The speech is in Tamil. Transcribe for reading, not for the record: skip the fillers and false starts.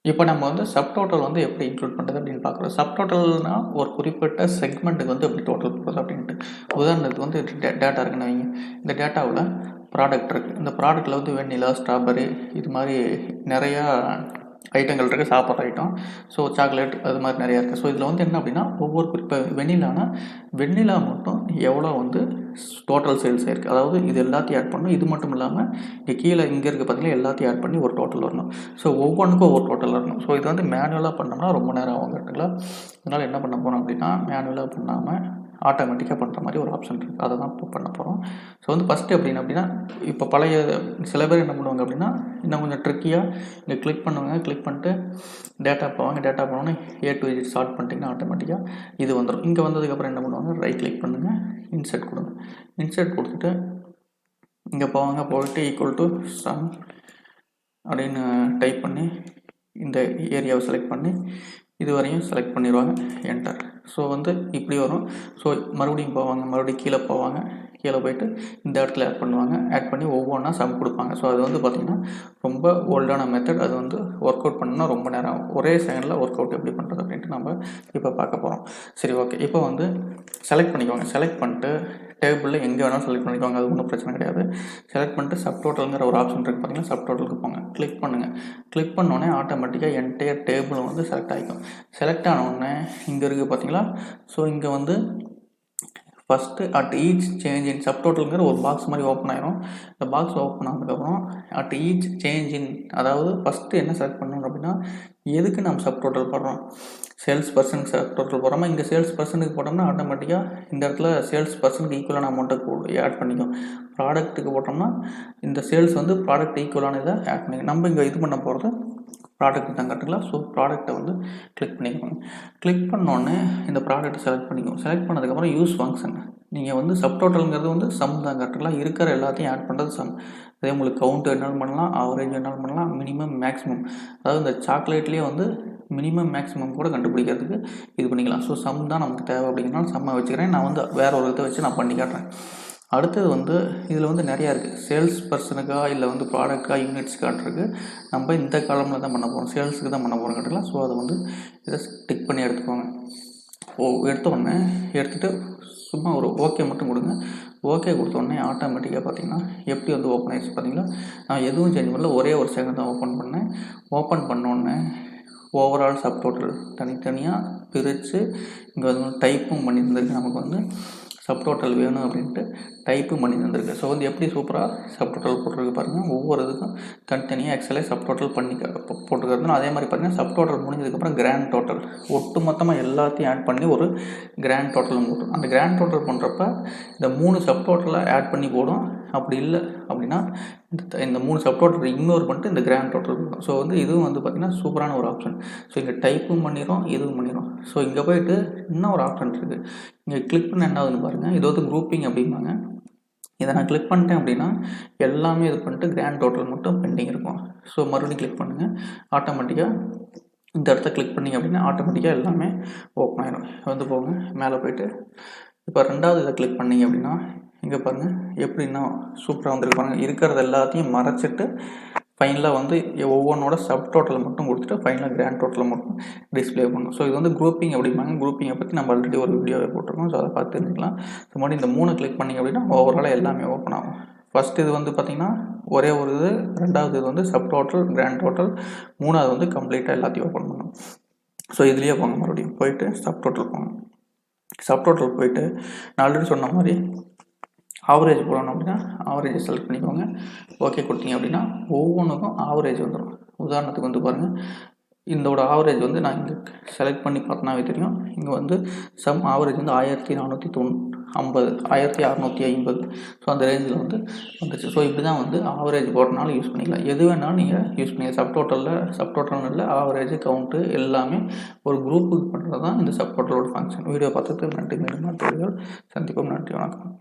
இப்போ நம்ம வந்து சப்டோட்டல் வந்து எப்படி இன்க்ளூட் பண்ணுறது அப்படின்னு பார்க்குறோம். சப்டோட்டல்னா ஒரு குறிப்பிட்ட செக்மெண்ட்டுக்கு வந்து எப்படி டோட்டல் போடுறது அப்படின்ட்டு. உதாரணத்துக்கு வந்து டேட்டா இருக்குன்னு வைங்க. இந்த டேட்டாவில் ப்ராடக்ட் இருக்குது. இந்த ப்ராடக்ட்டில் வந்து வெண்ணிலா, ஸ்ட்ராபெர்ரி இது மாதிரி நிறையா ஐட்டங்கள் இருக்குது, சாப்பிட்ற ஐட்டம். ஸோ சாக்லேட் அது மாதிரி நிறையா இருக்குது. ஸோ இதில் வந்து என்ன அப்படின்னா ஒவ்வொரு இப்போ வெண்ணிலா மட்டும் எவ்வளோ வந்து டோட்டல் சேல்ஸ் ஆயிருக்கு. அதாவது இது எல்லாத்தையும் ஆட் பண்ணணும். இது மட்டும் இல்லாமல் இங்கே கீழே இங்கே இருக்க பார்த்தீங்கன்னா எல்லாத்தையும் ஆட் பண்ணி ஒரு டோட்டல் வரணும். ஸோ ஒவ்வொன்றுக்கும் ஒவ்வொரு டோட்டல் வரணும். ஸோ இது வந்து மேனுவலாக பண்ணோம்னா ரொம்ப நேரம் ஆகும் கரெக்டுங்களா. அதனால் என்ன பண்ண போகிறோம் அப்படின்னா மேனுவலாக பண்ணாமல் ஆட்டோமேட்டிக்காக பண்ணுற மாதிரி ஒரு ஆப்ஷன் இருக்குது. அதை தான் இப்போ பண்ண போகிறோம். ஸோ வந்து ஃபஸ்ட்டு அப்படின்னா இப்போ பழைய சில பேர் என்ன பண்ணுவாங்க அப்படின்னா இன்னும் கொஞ்சம் ட்ரிக்கியாக இங்கே கிளிக் பண்ணுவாங்க. கிளிக் பண்ணிட்டு டேட்டா போவாங்க. டேட்டா போனோன்னே A to Z ஸ்டார்ட் பண்ணிட்டீங்கன்னா ஆட்டோமேட்டிக்காக இது வந்துடும். இங்கே வந்ததுக்கப்புறம் என்ன பண்ணுவாங்க, ரைட் கிளிக் பண்ணுங்கள், இன்செர்ட் கொடுங்க. இன்செர்ட் கொடுத்துட்டு இங்கே போவாங்க. போயிட்டு ஈக்குவல் டு சம் அப்படின்னு டைப் பண்ணி இந்த ஏரியாவை செலக்ட் பண்ணி இது வரையும் செலக்ட் பண்ணிடுவாங்க. என்டர். ஸோ வந்து இப்படி வரும். ஸோ மறுபடியும் போவாங்க. மறுபடியும் கீழே போவாங்க. கீழே போயிட்டு இந்த இடத்துல ஆட் பண்ணுவாங்க. ஆட் பண்ணி ஒவ்வொன்றா சம் கொடுப்பாங்க. ஸோ அது வந்து பார்த்திங்கன்னா ரொம்ப ஓல்டான மெத்தட். அது வந்து ஒர்க் அவுட் பண்ணணும்னா ரொம்ப நேரம் ஆகும். ஒரே செகண்டில் ஒர்க் அவுட் எப்படி பண்ணுறது அப்படின்ட்டு நம்ம இப்போ பார்க்க போகிறோம். சரி, ஓகே. இப்போ வந்து செலக்ட் பண்ணிக்குவாங்க. செலக்ட் பண்ணிட்டு டேபிளில் எங்கே வேணாலும் செலக்ட் பண்ணிக்குவாங்க. அது ஒன்றும் பிரச்சனை கிடையாது. செலக்ட் பண்ணிட்டு சப்டோட்டல்ங்கிற ஒரு ஆப்ஷன் இருக்குது பார்த்தீங்கன்னா, சப்டோட்டலுக்கு போங்க. கிளிக் பண்ணுங்கள். கிளிக் பண்ணோடனே ஆட்டோமேட்டிக்காக என்டையர் டேபிளும் வந்து செலக்ட் ஆகிக்கும். செலக்ட் ஆனோடனே இங்கே இருக்குது பார்த்தீங்களா. ஸோ இங்கே வந்து first at each change in சப்டோட்டலுங்கிற ஒரு பாக்ஸ் மாதிரி ஓப்பன் ஆயிரும். இந்த பாக்ஸ் ஓப்பன் ஆனதுக்கப்புறம் அட் ஈச் சேஞ்ச் இன், அதாவது ஃபஸ்ட்டு என்ன செலக்ட் பண்ணணும் அப்படின்னா எதுக்கு நம்ம சப்டோட்டல் போடுறோம். சேல்ஸ் பர்சனுக்கு சப்டோட்டல் போடுறோமா. இங்கே சேல்ஸ் பர்சனுக்கு போட்டோம்னா ஆட்டோமேட்டிக்காக இந்த இடத்துல சேல்ஸ் பர்சனுக்கு ஈக்குவலான அமௌண்ட்டை ஆட் பண்ணிக்கும். ப்ராடக்ட்டுக்கு போட்டோம்னா இந்த சேல்ஸ் வந்து ப்ராடக்ட் ஈக்குவலான இதை ஆட் பண்ணிக்கும். நம்ம இங்கே இது பண்ண போகிறது ப்ராடக்ட் தான் கரெக்டுங்களா. ஸோ ப்ராடக்ட்டை வந்து கிளிக் பண்ணிக்கோங்க. கிளிக் பண்ணோன்னே இந்த ப்ராடக்ட்டை செலக்ட் பண்ணிக்கோங்க. செலக்ட் பண்ணதுக்கப்புறம் யூஸ் ஃபங்க்ஷன். நீங்கள் வந்து சப்டோட்டல்ங்கிறது வந்து சம் தான் கரெக்டுங்களா. இருக்கிற எல்லாத்தையும் ஆட் பண்ணுறது சம். அதே உங்களுக்கு கவுண்ட் என்னாலும் பண்ணலாம், ஆவரேஜ் என்னாலும் பண்ணலாம், மினிமம் மேக்ஸிமம். அதாவது இந்த சாக்லேட்லேயே வந்து மினிமம் மேக்ஸிமம் கூட கண்டுபிடிக்கிறதுக்கு இது பண்ணிக்கலாம். ஸோ சம் தான் நமக்கு தேவை அப்படிங்கிறனால சம்மை வச்சுக்கிறேன். நான் வந்து வேறு ஒரு இதை வச்சு நான் பண்ணி காட்டுறேன். அடுத்தது வந்து இதில் வந்து நிறையா இருக்குது. சேல்ஸ் பர்சனுக்கா இல்லை வந்து ப்ராடக்டா யூனிட்ஸ் காட்டுறதுக்கு நம்ம இந்த காலமில் தான் பண்ண போகிறோம். சேல்ஸுக்கு தான் பண்ண போகிறோம் கரெக்டுங்களா. ஸோ அதை வந்து இதை டிக் பண்ணி எடுத்துக்கோங்க. எடுத்தோடனே எடுத்துகிட்டு சும்மா ஒரு ஓகே மட்டும் கொடுங்க. ஓகே கொடுத்தோடனே ஆட்டோமேட்டிக்காக பார்த்தீங்கன்னா எப்படி வந்து ஓப்பன் ஆகிடுச்சு பார்த்தீங்களா. நான் எதுவும் சேஞ்ச் பண்ணல, ஒரே ஒரு செகண்ட் தான் ஓப்பன் பண்ணேன். ஓப்பன் பண்ணோடனே ஓவரால் சப்டோட்டல் தனித்தனியாக பிரித்து இங்கே வந்து டைப்பும் பண்ணி தந்திருக்கு. நமக்கு வந்து சப்டோட்டல் வேணும் அப்படின்ட்டு டைப்பும் பண்ணி தந்திருக்கு. ஸோ வந்து எப்படி சூப்பராக சப்டோட்டல் போட்டிருக்கு பாருங்கள். ஒவ்வொரு இதுக்கும் தனித்தனியாக எக்ஸலே சப்டோட்டல் பண்ணி போட்டுக்கிறது. அதே மாதிரி பார்த்தீங்கன்னா சப்டோட்டல் முடிஞ்சதுக்கப்புறம் கிராண்ட் டோட்டல் ஒட்டு மொத்தமாக எல்லாத்தையும் ஆட் பண்ணி ஒரு கிராண்ட் டோட்டலும் போட்டுரும். அந்த கிராண்ட் டோட்டல் பண்ணுறப்ப இந்த 3 சப்டோட்டலை ஆட் பண்ணி போடும். அப்படி இல்லை அப்படின்னா இந்த 3 சப்டோட்டல் இக்னோர் பண்ணிட்டு இந்த கிராண்ட் டோட்டல் போடும். ஸோ வந்து இதுவும் வந்து பார்த்திங்கன்னா சூப்பரான ஒரு ஆப்ஷன். ஸோ இங்கே டைப்பும் பண்ணிடும், இதுவும் பண்ணிடும். ஸோ இங்கே போய்ட்டு இன்னும் ஒரு ஆப்ஷன் இருக்குது. இங்கே கிளிக் பண்ண என்ன ஆகுதுன்னு பாருங்கள். இது வந்து குரூப்பிங் அப்படிம்பாங்க. இதை நான் கிளிக் பண்ணிட்டேன் அப்படின்னா எல்லாமே இது பண்ணிட்டு கிராண்ட் டோட்டல் மட்டும் பெண்டிங் இருக்கும். ஸோ மறுபடியும் கிளிக் பண்ணுங்கள். ஆட்டோமேட்டிக்காக இந்த இடத்த கிளிக் பண்ணிங்க அப்படின்னா ஆட்டோமேட்டிக்காக எல்லாமே ஓப்பன் ஆகிடும். வந்து போங்க மேலே போய்ட்டு இப்போ ரெண்டாவது இதை கிளிக் பண்ணிங்க அப்படின்னா இங்கே பாருங்கள் எப்படின்னா சூப்பராக வந்துருப்பாங்க. இருக்கிறது எல்லாத்தையும் மறைச்சிட்டு ஃபைனலாக வந்து ஒவ்வொன்றோட சப்டோட்டலை மட்டும் கொடுத்துட்டு ஃபைனலாக கிராண்ட் டோட்டலை மட்டும் டிஸ்பிளே பண்ணணும். ஸோ இது வந்து குரூப்பிங் அப்படிம்பாங்க. குரூப்பிங்கை பற்றி நம்ம ஆல்ரெடி ஒரு வீடியோவை போட்டிருக்கோம். ஸோ அதை பார்த்து தெரிஞ்சுக்கலாம். ஸோ மறுபடியும் இந்த 3 கிளிக் பண்ணிங்க அப்படின்னா ஓவராலாக எல்லாமே ஓப்பன் ஆகும். ஃபஸ்ட் இது வந்து பார்த்திங்கன்னா ஒரே ஒரு இது, ரெண்டாவது இது வந்து சப்டோட்டல், கிராண்ட் டோட்டல், மூணாவது வந்து கம்ப்ளீட்டாக எல்லாத்தையும் ஓப்பன் பண்ணணும். ஸோ இதுலேயே போங்க. மறுபடியும் போயிட்டு சப்டோட்டல் போங்க. சப்டோட்டல் போயிட்டு நான் ஆல்ரெடி சொன்ன மாதிரி ஆவரேஜ் போடணும் அப்படின்னா ஆவரேஜை செலக்ட் பண்ணிக்கோங்க. ஓகே கொடுத்தீங்க அப்படின்னா ஒவ்வொன்றுக்கும் ஆவரேஜ் வந்துடும். உதாரணத்துக்கு வந்து பாருங்கள், இதோட ஆவரேஜ் வந்து நான் இங்கே செலக்ட் பண்ணி பார்த்தனாவே தெரியும். இங்கே வந்து சம் ஆவரேஜ் வந்து 1450, 1650. ஸோ அந்த ரேஞ்சில் வந்து வந்துச்சு. ஸோ இப்படி தான் வந்து ஆவரேஜ் போட்டனாலும் யூஸ் பண்ணிக்கலாம். எது வேணாலும் நீங்கள் யூஸ் பண்ணிக்கலாம். சப்டோட்டல் இல்லை, ஆவரேஜ், கவுண்ட்டு எல்லாமே ஒரு குரூப்புக்கு பண்ணுறது தான் இந்த சப்டோட்டலோட ஃபங்க்ஷன். வீடியோ பார்த்துட்டு நன்றி. மீண்டும் சந்திப்போம். நன்றி, வணக்கம்.